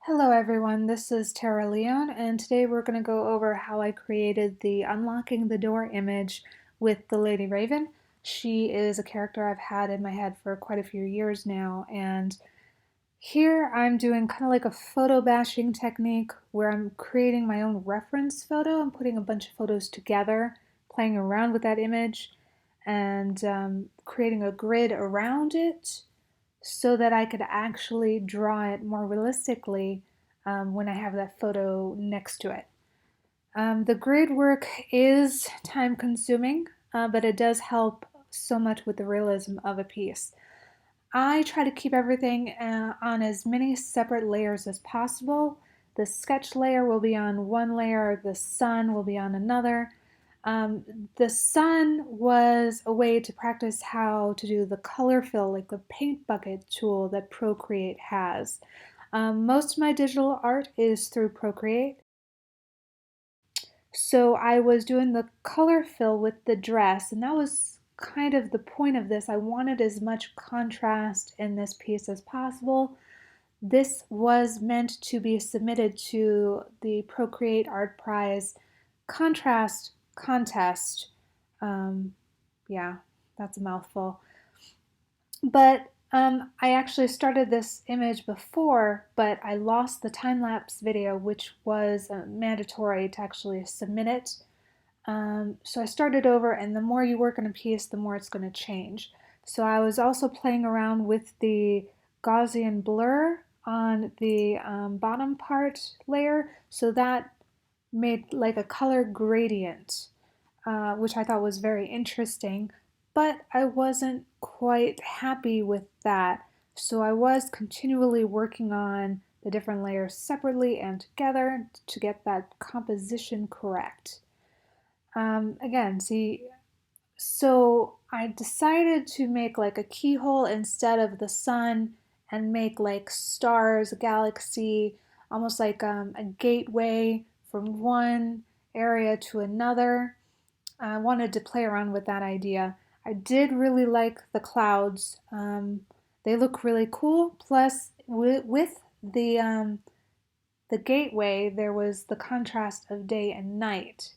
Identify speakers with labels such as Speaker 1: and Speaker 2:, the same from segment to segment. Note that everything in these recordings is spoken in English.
Speaker 1: Hello everyone, this is Tara Leone, and today we're going to go over how I created the Unlocking the Door image with the Lady Raven. She is a character I've had in my head for quite a few years now, and here I'm doing kind of like a photo bashing technique where I'm creating my own reference photo. I'm putting a bunch of photos together, playing around with that image, and creating a grid around it so that I could actually draw it more realistically when I have that photo next to it. The grid work is time consuming, but it does help so much with the realism of a piece. I try to keep everything on as many separate layers as possible. The sketch layer will be on one layer, the sun will be on another. The sun was a way to practice how to do the color fill, like the paint bucket tool that Procreate has. Most of my digital art is through Procreate. So I was doing the color fill with the dress, and that was kind of the point of this. I wanted as much contrast in this piece as possible. This was meant to be submitted to the Procreate ArtPrize contrast contest. Um, yeah, that's a mouthful. But I actually started this image before, but I lost the time-lapse video, which was mandatory to actually submit it. So I started over, and the more you work on a piece, the more it's going to change. So I was also playing around with the Gaussian blur on the bottom part layer, so that made like a color gradient, which I thought was very interesting, but I wasn't quite happy with that. So I was continually working on the different layers separately and together to get that composition correct. Again, see, so I decided to make like a keyhole instead of the sun and make like stars, a galaxy, almost like a gateway from one area to another. I wanted to play around with that idea. I did really like the clouds. They look really cool. Plus, with the gateway, there was the contrast of day and night.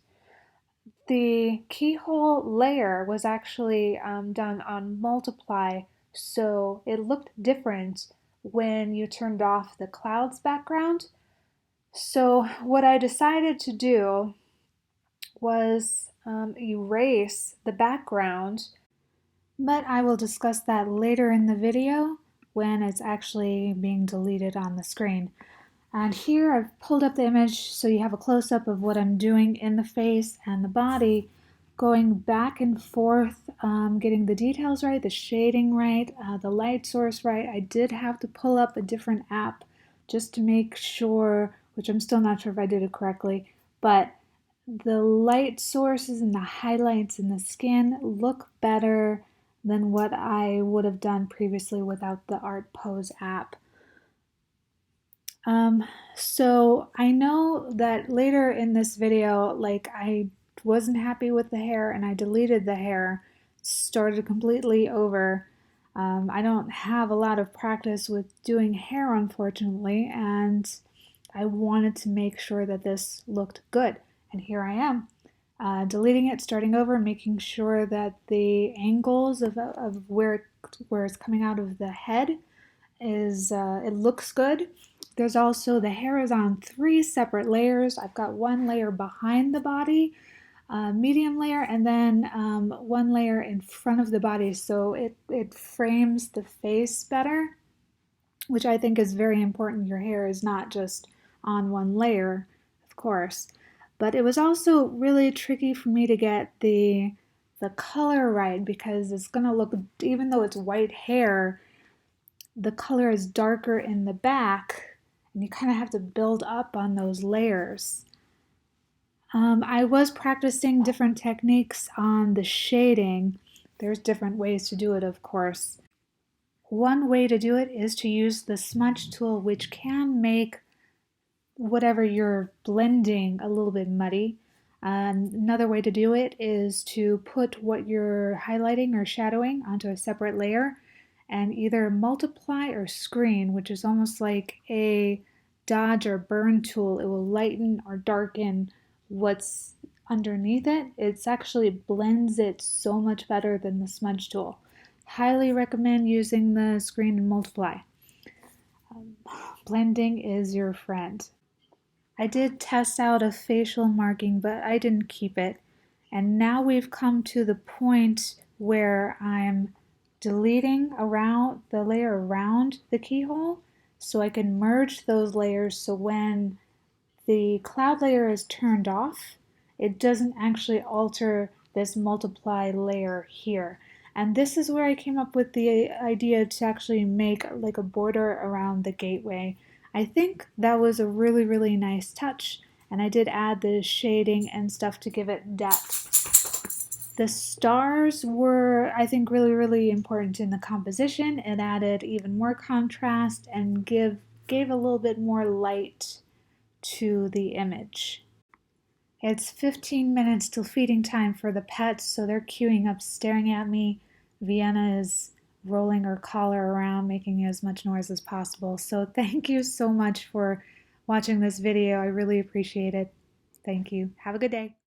Speaker 1: The keyhole layer was actually done on multiply, so it looked different when you turned off the clouds background. So what I decided to do was erase the background, but I will discuss that later in the video when it's actually being deleted on the screen. And here I've pulled up the image so you have a close-up of what I'm doing in the face and the body, going back and forth, getting the details right, the shading right, the light source right. I did have to pull up a different app just to make sure, which I'm still not sure if I did it correctly, but the light sources and the highlights in the skin look better than what I would have done previously without the ArtPose app. So I know that later in this video, like I wasn't happy with the hair and I deleted the hair, started completely over. I don't have a lot of practice with doing hair, unfortunately, and I wanted to make sure that this looked good. And here I am, deleting it, starting over, making sure that the angles of where it's coming out of the head is it looks good. There's also the hair is on 3 separate layers. I've got one layer behind the body, medium layer, and then one layer in front of the body, so it frames the face better, which I think is very important. Your hair is not just on one layer, of course. But it was also really tricky for me to get the color right, because it's gonna look, even though it's white hair, the color is darker in the back, and you kind of have to build up on those layers. I was practicing different techniques on the shading. There's different ways to do it, of course. One way to do it is to use the smudge tool, which can make whatever you're blending a little bit muddy. Another way to do it is to put what you're highlighting or shadowing onto a separate layer and either multiply or screen, which is almost like a dodge or burn tool, it will lighten or darken what's underneath it. It actually blends it so much better than the smudge tool. Highly recommend using the screen and multiply. Blending is your friend. I did test out a facial marking, but I didn't keep it. And now we've come to the point where I'm deleting around the layer around the keyhole so I can merge those layers so when the cloud layer is turned off, it doesn't actually alter this multiply layer here. And this is where I came up with the idea to actually make like a border around the gateway. I think that was a really, really nice touch. And I did add the shading and stuff to give it depth. The stars were, I think, really, really important in the composition. It added even more contrast and gave a little bit more light to the image. It's 15 minutes till feeding time for the pets, so they're queuing up staring at me. Vienna is rolling her collar around, making as much noise as possible. So thank you so much for watching this video. I really appreciate it. Thank you. Have a good day.